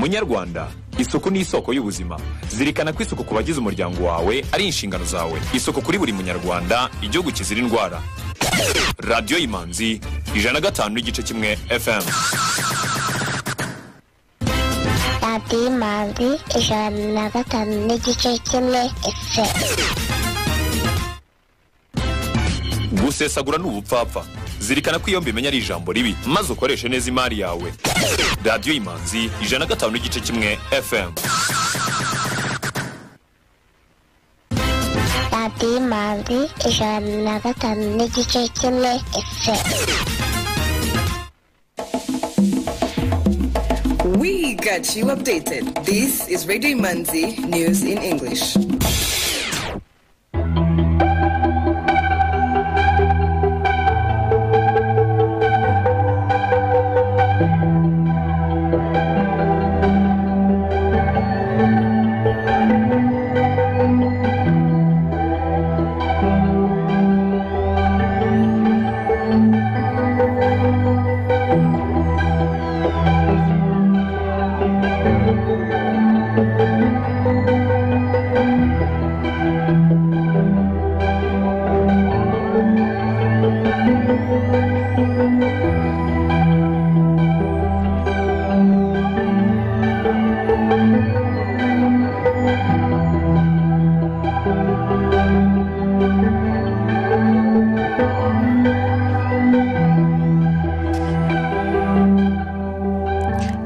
munyarwanda, isuku ni isoko y'ubuzima. Zirikana ko isuku ku bagize umuryango wawe ari inshingano zawe. Isuku kuri buri munyarwanda, igihugu kizira indwara. Radio Imanzi 105.1 FM. Radio Imanzi 105.1 FM. Gusesagura n'ubupfapfa. Zirikana ko iyo mbimenya ari ijambo ribi, maze ukoreshe neza imari yawe. Radio Imanzi 105.1 FM. Radio Imanzi 105.1 FM. We got you updated. This is Radio Imanzi News in English.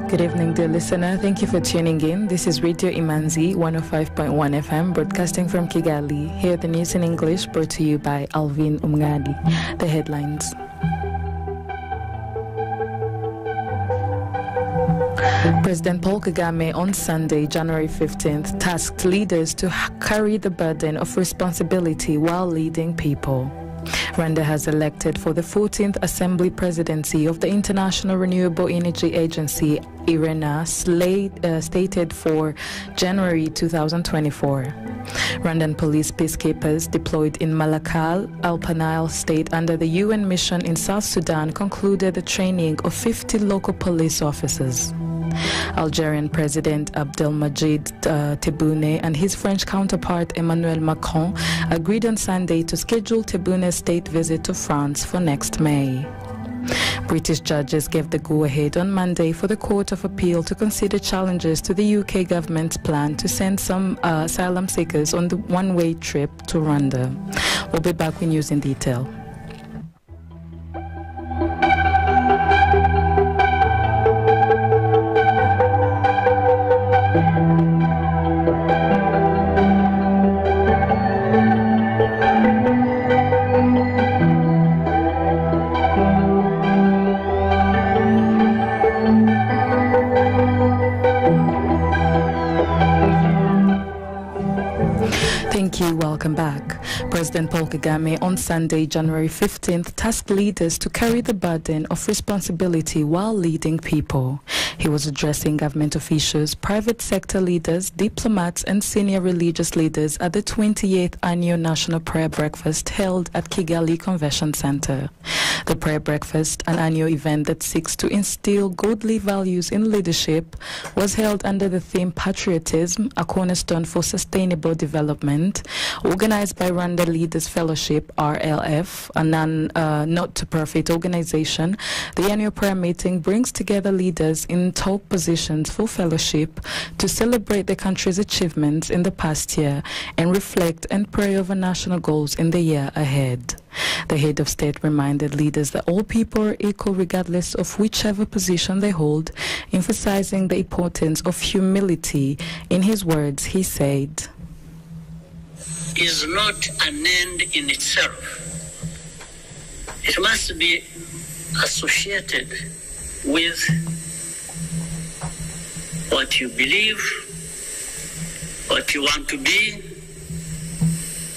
Good evening, dear listener. Thank you for tuning in. This is Radio Imanzi 105.1 FM, broadcasting from Kigali. Here, the news in English brought to you by Alvin Umgadi. The headlines. President Paul Kagame on Sunday, January 15th, tasked leaders to carry the burden of responsibility while leading people. Rwanda has elected for the 14th Assembly Presidency of the International Renewable Energy Agency, IRENA, stated for January 2024. Rwandan police peacekeepers deployed in Malakal, Alpha State under the UN mission in South Sudan concluded the training of 50 local police officers. Algerian President Abdelmadjid Tebboune and his French counterpart Emmanuel Macron agreed on Sunday to schedule Tebbounne's state visit to France for next May. British judges gave the go-ahead on Monday for the Court of Appeal to consider challenges to the UK government's plan to send some asylum seekers on the one-way trip to Rwanda. We'll be back with news in detail. Thank you. Welcome back. President Paul Kagame on Sunday, January 15th, tasked leaders to carry the burden of responsibility while leading people. He was addressing government officials, private sector leaders, diplomats, and senior religious leaders at the 28th Annual National Prayer Breakfast held at Kigali Convention Center. The Prayer Breakfast, an annual event that seeks to instill godly values in leadership, was held under the theme Patriotism, a cornerstone for sustainable development, organized by Rwanda Leaders Fellowship, RLF, a not-for-profit organization. The annual prayer meeting brings together leaders in top positions for fellowship to celebrate the country's achievements in the past year and reflect and pray over national goals in the year ahead. The head of state reminded leaders that all people are equal regardless of whichever position they hold, emphasizing the importance of humility. In his words, he said, "Is not an end in itself. It must be associated with what you believe, what you want to be,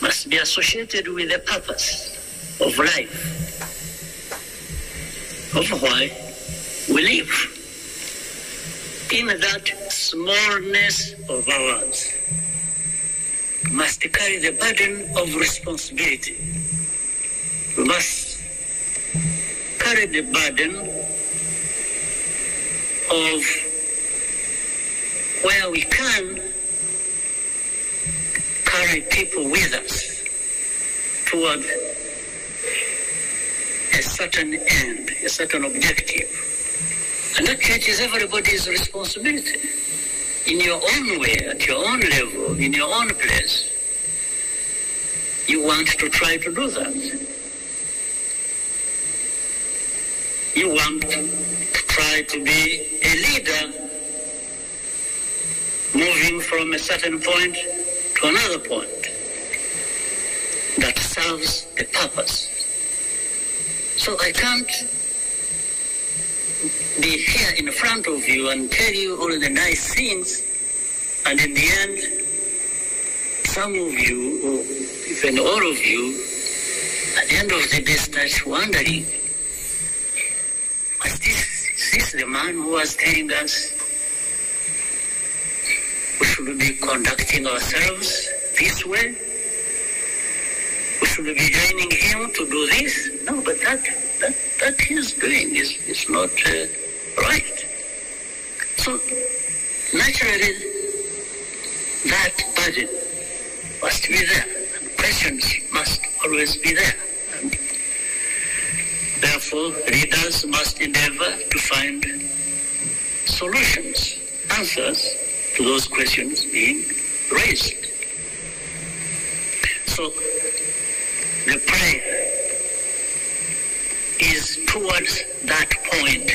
must be associated with the purpose of life, of why we live. In that smallness of ours, we must carry the burden of responsibility. We must carry the burden of where we can carry people with us toward a certain end, a certain objective. And actually it is everybody's responsibility. In your own way, at your own level, in your own place, you want to try to do that. You want to try to be a leader, moving from a certain point to another point that serves a purpose. So I can't be here in front of you and tell you all the nice things, and in the end, some of you, or even all of you, at the end of the day start wondering, is this the man who was telling us we should be conducting ourselves this way? We should be joining him to do this? No, but that he's doing is not right. So naturally, that burden must be there, and questions must always be there. And therefore, leaders must endeavor to find solutions, answers to those questions being raised. So the prayer is towards that point.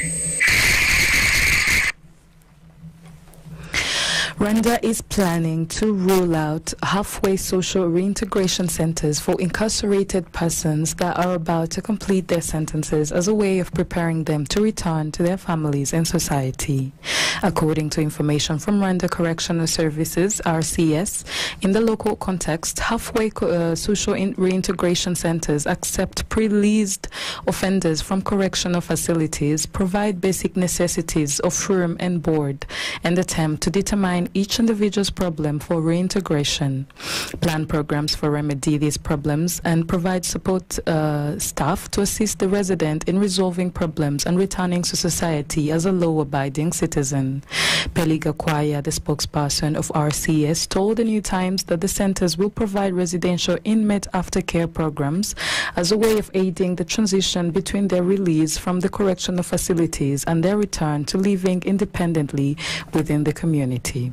Rwanda is planning to roll out halfway social reintegration centers for incarcerated persons that are about to complete their sentences as a way of preparing them to return to their families and society. According to information from Rwanda Correctional Services, RCS, in the local context, halfway social reintegration centers accept pre-leased offenders from correctional facilities, provide basic necessities of room and board, and attempt to determine each individual's problem for reintegration, plan programs for remedy these problems, and provide support staff to assist the resident in resolving problems and returning to society as a law-abiding citizen. Peliga Kwaya, the spokesperson of RCS, told the New Times that the centers will provide residential inmate aftercare programs as a way of aiding the transition between their release from the correctional facilities and their return to living independently within the community.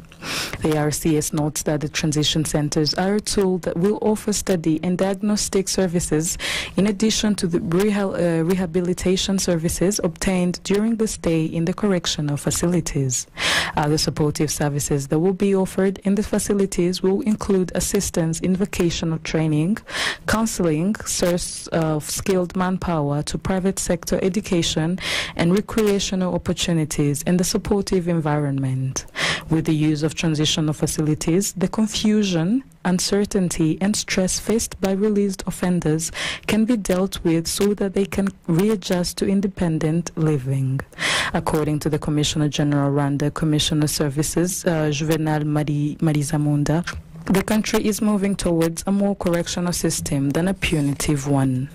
The RCS notes that the transition centers are a tool that will offer study and diagnostic services in addition to the rehabilitation services obtained during the stay in the correctional facilities. Other supportive services that will be offered in the facilities will include assistance in vocational training, counseling, source of skilled manpower to private sector education, and recreational opportunities in the supportive environment. With the use of transitional facilities, the confusion, uncertainty, and stress faced by released offenders can be dealt with so that they can readjust to independent living. According to the Commissioner General Rwanda Commissioner Services, Juvenal Marizamunda, the country is moving towards a more correctional system than a punitive one.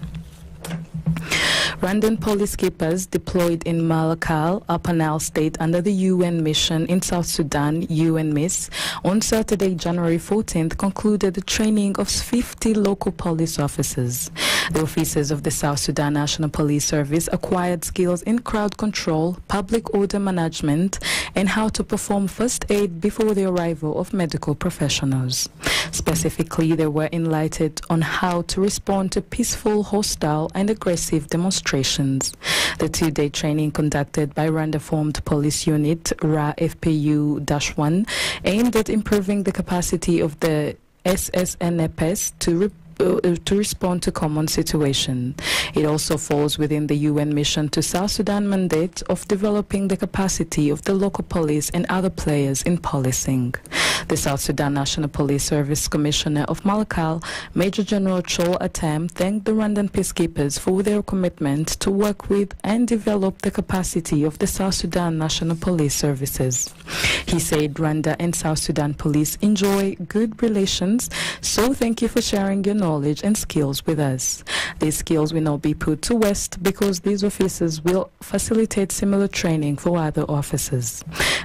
Rwandan police keepers deployed in Malakal, Upper Nile State under the UN mission in South Sudan, UNMISS, on Saturday, January 14th, concluded the training of 50 local police officers. The officers of the South Sudan National Police Service acquired skills in crowd control, public order management, and how to perform first aid before the arrival of medical professionals. Specifically, they were enlightened on how to respond to peaceful, hostile, and aggressive demonstrations. The two-day training conducted by Rwanda-formed police unit RA FPU-1 aimed at improving the capacity of the SSNPS to respond to common situation. It also falls within the UN mission to South Sudan mandate of developing the capacity of the local police and other players in policing. The South Sudan National Police Service Commissioner of Malakal, Major General Chol Atem, thanked the Rwandan peacekeepers for their commitment to work with and develop the capacity of the South Sudan National Police Services. He said Rwanda and South Sudan police enjoy good relations, so thank you for sharing your knowledge knowledge and skills with us. These skills will not be put to waste because these officers will facilitate similar training for other officers.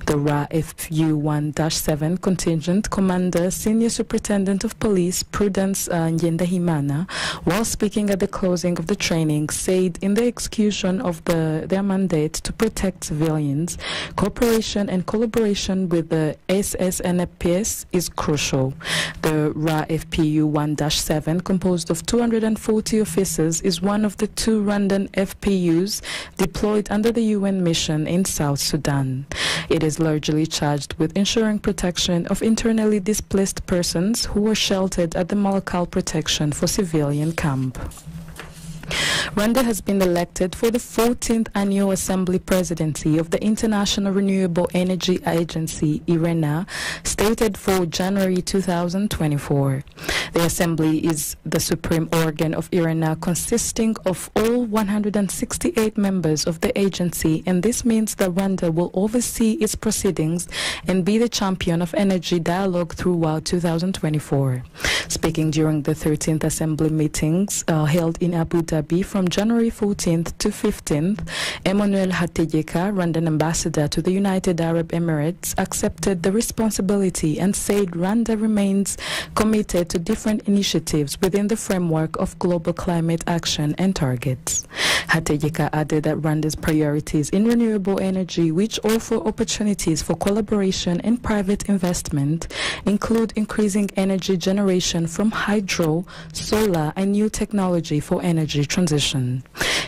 The RAFU 1-7 Contingent Commander, Senior Superintendent of Police Prudence Njendahimana, while speaking at the closing of the training, said in the execution of their mandate to protect civilians, cooperation and collaboration with the SSNPS is crucial. The RAFPU 1-7, composed of 240 officers, is one of the 2 Rwandan FPUs deployed under the UN mission in South Sudan. It is largely charged with ensuring protection of internally displaced persons who were sheltered at the Malakal Protection for Civilian Camp. Rwanda has been elected for the 14th Annual Assembly Presidency of the International Renewable Energy Agency, IRENA, stated for January 2024. The Assembly is the supreme organ of IRENA, consisting of all 168 members of the agency, and this means that Rwanda will oversee its proceedings and be the champion of energy dialogue throughout 2024. Speaking during the 13th Assembly meetings held in Abu Dhabi from January 14th to 15th, Emmanuel Hategeka, Rwandan ambassador to the United Arab Emirates, accepted the responsibility and said Rwanda remains committed to different initiatives within the framework of global climate action and targets. Hategeka added that Rwanda's priorities in renewable energy, which offer opportunities for collaboration and private investment, include increasing energy generation from hydro, solar, and new technology for energy transition.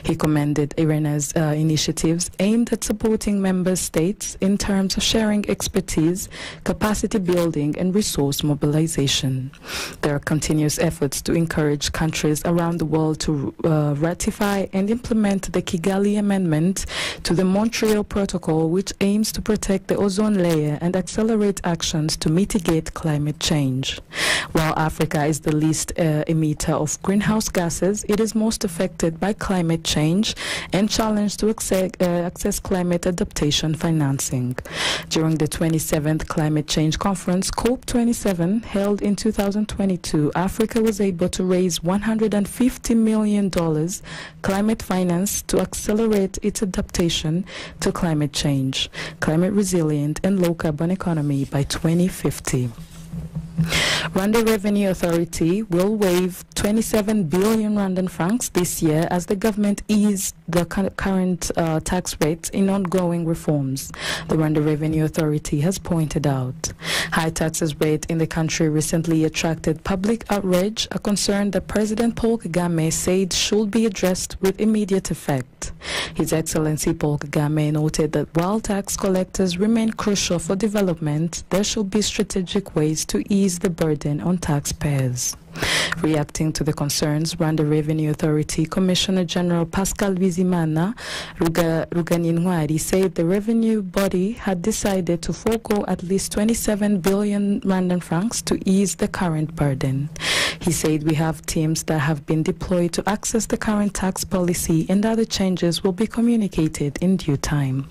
He commended IRENA's initiatives aimed at supporting member states in terms of sharing expertise, capacity building, and resource mobilization. There are continuous efforts to encourage countries around the world to ratify and implement the Kigali Amendment to the Montreal Protocol, which aims to protect the ozone layer and accelerate actions to mitigate climate change. While Africa is the least emitter of greenhouse gases, it is most affected by climate change and challenged to access climate adaptation financing. During the 27th Climate Change Conference, COP27, held in 2022, Africa was able to raise $150 million climate finance to accelerate its adaptation to climate change, climate resilient, and low carbon economy by 2050. Rwanda Revenue Authority will waive 27 billion Rwandan francs this year as the government eased the current tax rates in ongoing reforms, the Rwanda Revenue Authority has pointed out. High taxes rate in the country recently attracted public outrage, a concern that President Paul Kagame said should be addressed with immediate effect. His Excellency Paul Kagame noted that while tax collectors remain crucial for development, there should be strategic ways to ease the burden on taxpayers. Reacting to the concerns, Rwanda Revenue Authority Commissioner General Pascal Bizimana Ruganintwari said the revenue body had decided to forego at least 27 billion Rwandan francs to ease the current burden. He said we have teams that have been deployed to access the current tax policy, and other changes will be communicated in due time.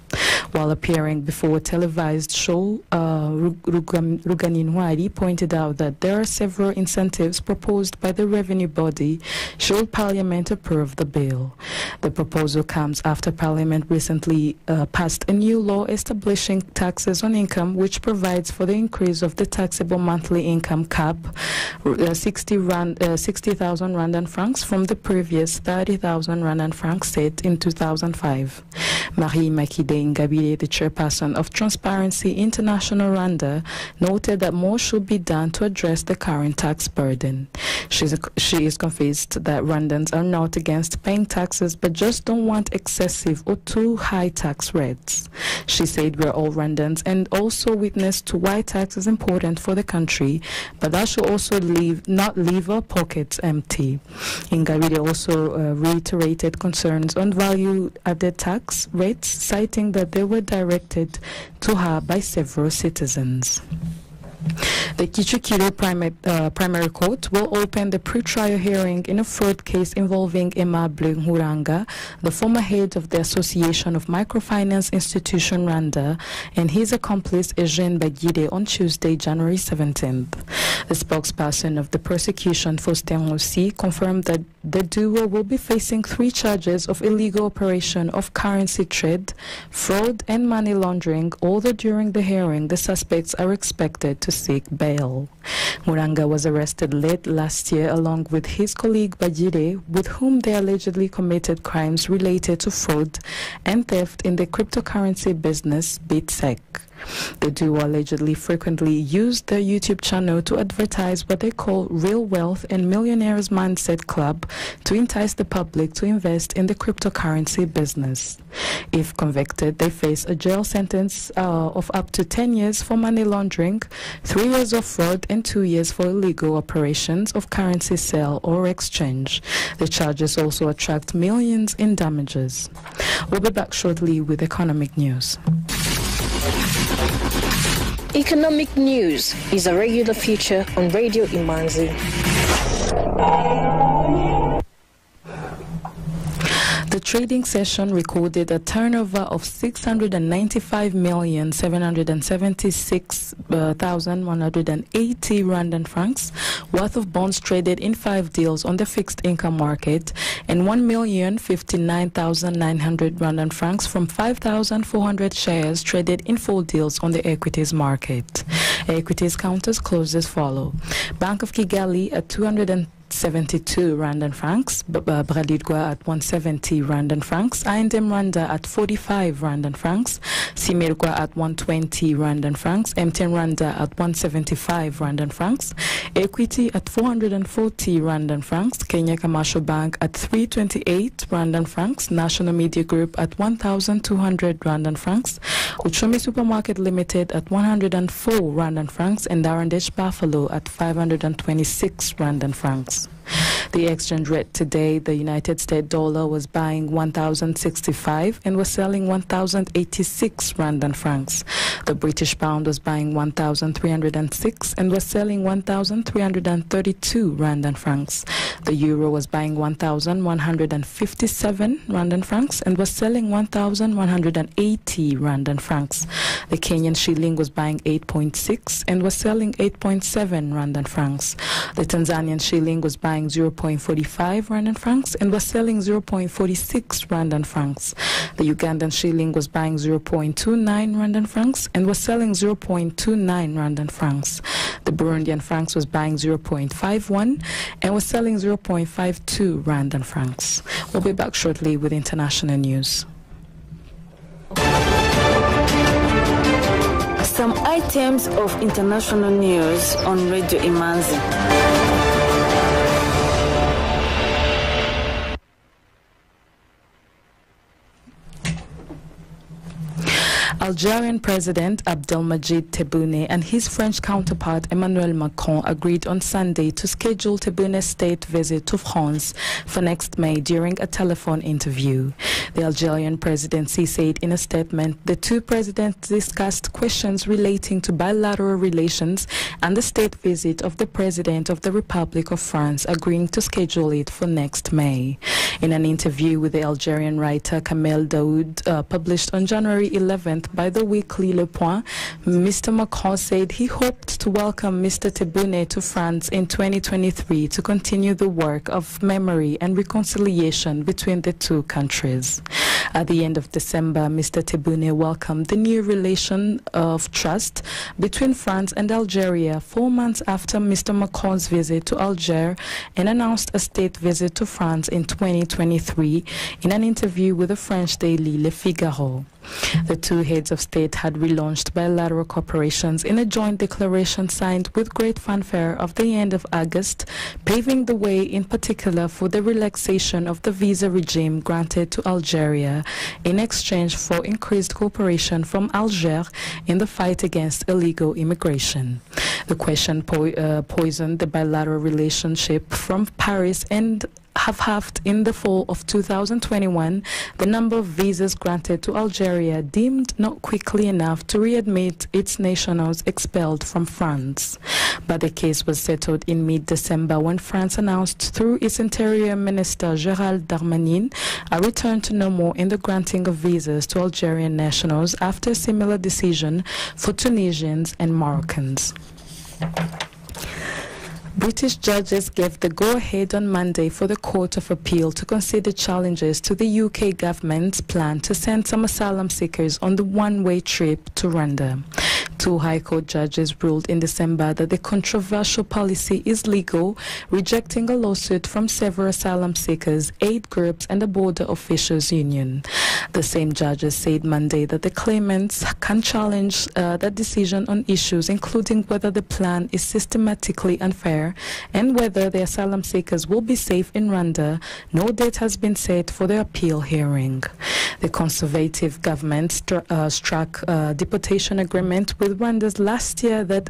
While appearing before a televised show, Ruganintwari pointed out that there are several incentives proposed by the revenue body should Parliament approve the bill. The proposal comes after Parliament recently passed a new law establishing taxes on income, which provides for the increase of the taxable monthly income cap, 60,000 Rwandan francs from the previous 30,000 Rwandan francs set in 2005. Marie Makide Ingabire, the chairperson of Transparency International Rwanda, noted that more should be done to address the current tax burden. She is convinced that Rwandans are not against paying taxes but just don't want excessive or too high tax rates. She said we're all Rwandans and also witness to why tax is important for the country, but that should also not leave our pockets empty. Ingabire also reiterated concerns on value-added tax rates, citing that they were directed to her by several citizens. The Kichukiro Primary Court will open the pre-trial hearing in a fraud case involving Aimable Nkuranga, the former head of the Association of Microfinance Institution Rwanda, and his accomplice Eugene Bagide on Tuesday, January 17th. The spokesperson of the prosecution, Faustin Rossi, confirmed that the duo will be facing 3 charges of illegal operation of currency trade, fraud, and money laundering, although during the hearing the suspects are expected to seek bail. Nkuranga was arrested late last year along with his colleague Bagide, with whom they allegedly committed crimes related to fraud and theft in the cryptocurrency business BitSec. The duo allegedly frequently used their YouTube channel to advertise what they call Real Wealth and Millionaires Mindset Club to entice the public to invest in the cryptocurrency business. If convicted, they face a jail sentence of up to 10 years for money laundering, 3 years of fraud, and 2 years for illegal operations of currency sale or exchange. The charges also attract millions in damages. We'll be back shortly with economic news. Economic News is a regular feature on Radio Imanzi. The trading session recorded a turnover of 695,776,180 Rwandan francs worth of bonds traded in 5 deals on the fixed income market, and 1,059,900 Rwandan francs from 5,400 shares traded in 4 deals on the equities market. Equities counters closed as follow: Bank of Kigali at 272 Rwandan francs, Bralirwa at 170 Rwandan francs, I&M Rwanda at 45 Rwandan francs, Simirwa at 120 Rwandan francs, MTN Rwanda at 175 Rwandan francs, Equity at 440 Rwandan francs, Kenya Commercial Bank at 328 Rwandan francs, National Media Group at 1,200 Rwandan francs, Uchumi Supermarket Limited at 104 Rwandan francs, and R&H Buffalo at 526 Rwandan francs. The exchange rate today: the United States dollar was buying 1,065 and was selling 1,086 Rwandan francs. The British pound was buying 1,306 and was selling 1,332 Rwandan francs. The euro was buying 1,157 Rwandan francs and was selling 1,180 Rwandan francs. The Kenyan shilling was buying 8.6 and was selling 8.7 Rwandan francs. The Tanzanian shilling was buying 0.45 Rwandan francs and was selling 0.46 Rwandan francs. The Ugandan shilling was buying 0.29 Rwandan francs and was selling 0.29 Rwandan francs. The Burundian francs was buying 0.51 and was selling 0.52 Rwandan francs. We'll be back shortly with international news. Some items of international news on Radio Imanzi. Algerian President Abdelmadjid Tebboune and his French counterpart Emmanuel Macron agreed on Sunday to schedule Tebboune's state visit to France for next May during a telephone interview. The Algerian presidency said in a statement the two presidents discussed questions relating to bilateral relations and the state visit of the President of the Republic of France, agreeing to schedule it for next May. In an interview with the Algerian writer Kamel Daoud, published on January 11th by the weekly Le Point, Mr. Macron said he hoped to welcome Mr. Tebboune to France in 2023 to continue the work of memory and reconciliation between the two countries. At the end of December, Mr. Tebboune welcomed the new relation of trust between France and Algeria 4 months after Mr. Macron's visit to Algiers, and announced a state visit to France in 2023 in an interview with the French daily Le Figaro. The two heads of state had relaunched bilateral cooperations in a joint declaration signed with great fanfare of the end of August, paving the way in particular for the relaxation of the visa regime granted to Algeria in exchange for increased cooperation from Algiers in the fight against illegal immigration. The question poisoned the bilateral relationship from Paris and have halved in the fall of 2021 the number of visas granted to Algeria, deemed not quickly enough to readmit its nationals expelled from France. But the case was settled in mid-December when France announced through its Interior Minister Gérald Darmanin a return to normal in the granting of visas to Algerian nationals after a similar decision for Tunisians and Moroccans. British judges gave the go-ahead on Monday for the Court of Appeal to consider challenges to the UK government's plan to send some asylum seekers on the one-way trip to Rwanda. Two High Court judges ruled in December that the controversial policy is legal, rejecting a lawsuit from several asylum seekers, aid groups and the Border Officials Union. The same judges said Monday that the claimants can challenge that decision on issues including whether the plan is systematically unfair and whether the asylum seekers will be safe in Rwanda. No date has been set for the appeal hearing. The Conservative government struck a deportation agreement with Rwanda's last year that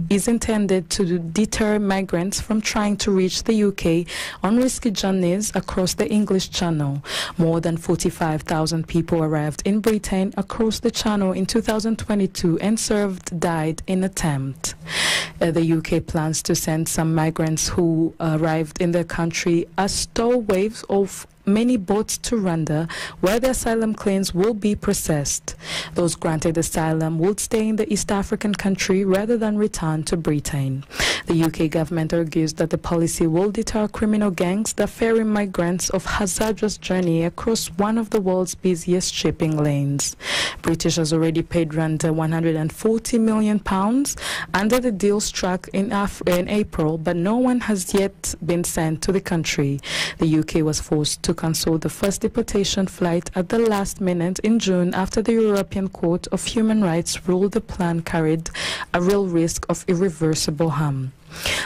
is intended to deter migrants from trying to reach the UK on risky journeys across the English Channel. More than 45,000 people arrived in Britain across the Channel in 2022 and died in attempt. The UK plans to send some migrants who arrived in the country as stowaways of many boats to Rwanda, where the asylum claims will be processed. Those granted asylum will stay in the East African country rather than return to Britain. The UK government argues that the policy will deter criminal gangs that ferry migrants of hazardous journey across one of the world's busiest shipping lanes. British has already paid Rwanda £140 million under the deal struck in April, but no one has yet been sent to the country. The UK was forced to cancel the first deportation flight at the last minute in June after the European Court of Human Rights ruled the plan carried a real risk of irreversible harm.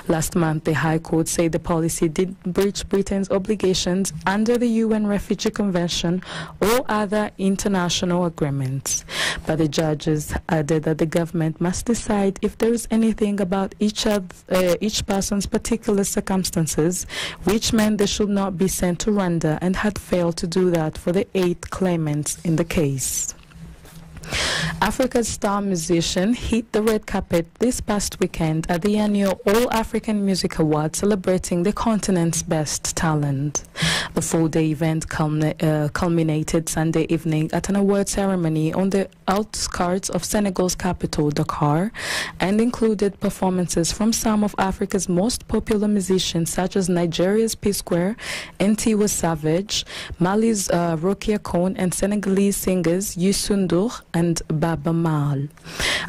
Last month, the High Court said the policy did breach Britain's obligations under the UN Refugee Convention or other international agreements. But the judges added that the government must decide if there is anything about each person's particular circumstances which meant they should not be sent to Rwanda, and had failed to do that for the 8 claimants in the case. Africa's star musician hit the red carpet this past weekend at the annual All African Music Awards, celebrating the continent's best talent. The 4-day event culminated Sunday evening at an award ceremony on the outskirts of Senegal's capital, Dakar, and included performances from some of Africa's most popular musicians, such as Nigeria's P-Square, Ntiwa Savage, Mali's Rokia Kone, and Senegalese singers Youssou N'Dour and Baba Maal.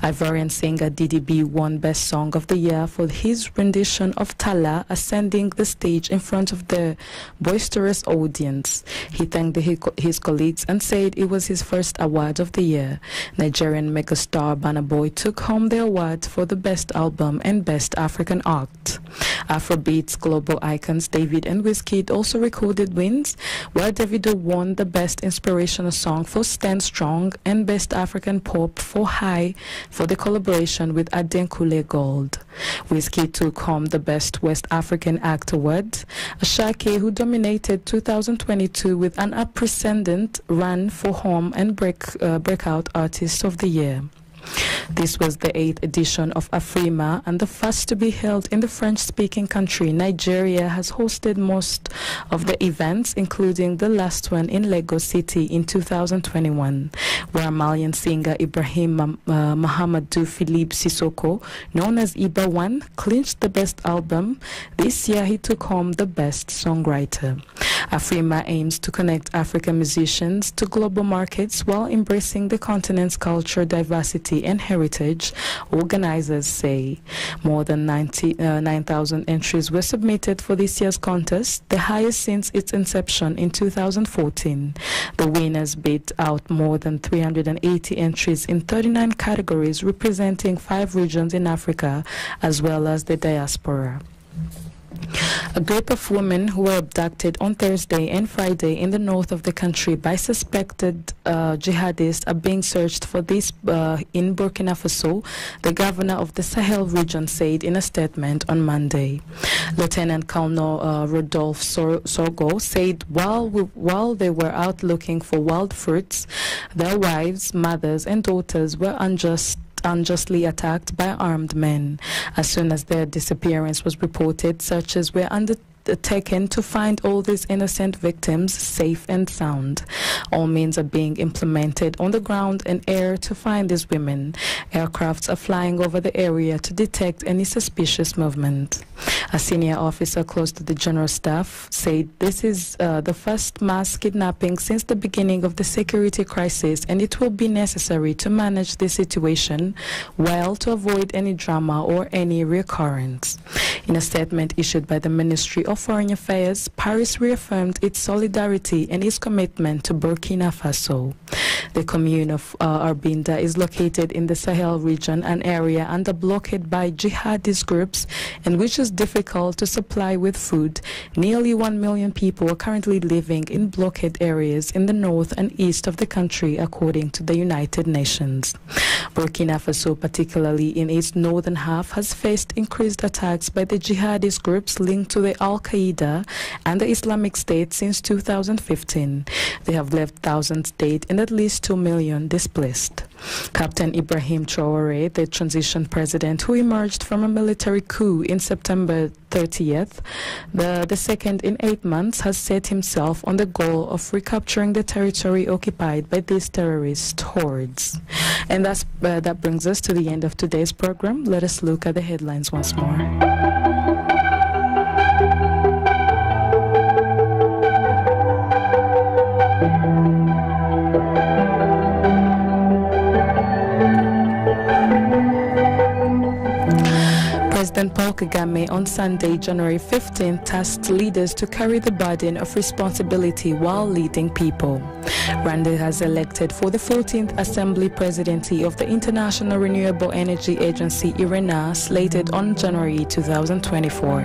Ivorian singer DDB won Best Song of the Year for his rendition of Tala, ascending the stage in front of the boisterous audience. He thanked his colleagues and said it was his first award of the year. Nigerian megastar Burna Boy took home the award for the Best Album and Best African Act. Afrobeat's global icons David and Wizkid also recorded wins, where Davido won the Best Inspirational Song for Stand Strong and Best African Pop for High for the collaboration with Adenkule Gold. Wizkid took home the Best West African Act Award. Ashake, who dominated 2022 with an unprecedented run for Home and Breakout Artist of the Year. This was the 8th edition of Afrima and the first to be held in the French-speaking country. Nigeria has hosted most of the events, including the last one in Lagos City in 2021, where Malian singer Ibrahim Mahamadou Philippe Sissoko, known as Iba One, clinched the Best Album. This year he took home the Best Songwriter. Afrima aims to connect African musicians to global markets while embracing the continent's culture, diversity and heritage, organizers say. More than 9,000 entries were submitted for this year's contest, the highest since its inception in 2014. The winners beat out more than 380 entries in 39 categories, representing 5 regions in Africa as well as the diaspora. A group of women who were abducted on Thursday and Friday in the north of the country by suspected jihadists are being searched for this in Burkina Faso, the governor of the Sahel region said in a statement on Monday. Lieutenant Colonel Rodolphe Sorgo said while they were out looking for wild fruits, their wives, mothers and daughters were unjustly attacked by armed men. As soon as their disappearance was reported, searches were undertaken to find all these innocent victims safe and sound. All means are being implemented on the ground and air to find these women. Aircrafts are flying over the area to detect any suspicious movement. A senior officer close to the general staff said this is the first mass kidnapping since the beginning of the security crisis, and it will be necessary to manage the situation well to avoid any drama or any recurrence. In a statement issued by the Ministry of Foreign Affairs, Paris reaffirmed its solidarity and its commitment to Burkina Faso. The commune of Arbinda is located in the Sahel region, an area under blockade by jihadist groups and which is difficult to supply with food. Nearly 1 million people are currently living in blockade areas in the north and east of the country, according to the United Nations. Burkina Faso, particularly in its northern half, has faced increased attacks by the jihadist groups linked to the Al-Qaeda and the Islamic State since 2015. They have left thousands dead and at least 2 million displaced. Captain Ibrahim Traoré, the transition president who emerged from a military coup in September 30th, the second in 8 months, has set himself on the goal of recapturing the territory occupied by these terrorist hordes. And that brings us to the end of today's program. Let us look at the headlines once more. President Paul Kagame on Sunday, January 15th, tasked leaders to carry the burden of responsibility while leading people. Rwanda has elected for the 14th Assembly Presidency of the International Renewable Energy Agency, IRENA, slated on January 2024.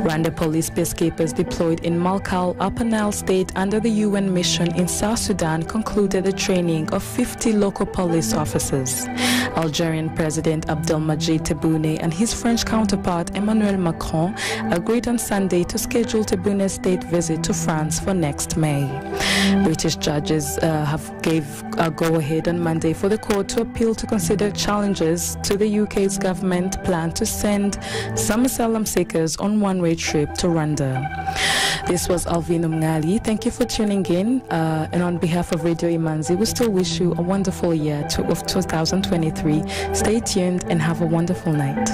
Rwanda police peacekeepers deployed in Malkal, Upper Nile State under the UN mission in South Sudan concluded the training of 50 local police officers. Algerian President Abdelmadjid Tebboune and his French counterpart Emmanuel Macron agreed on Sunday to schedule Tebbounne's state visit to France for next May. British judges have gave a go-ahead on Monday for the court to appeal to consider challenges to the UK's government plan to send some asylum seekers on one-way trip to Rwanda. This was Alvino Mngali. Thank you for tuning in. And on behalf of Radio Imanzi, we still wish you a wonderful year of 2023. Stay tuned and have a wonderful night.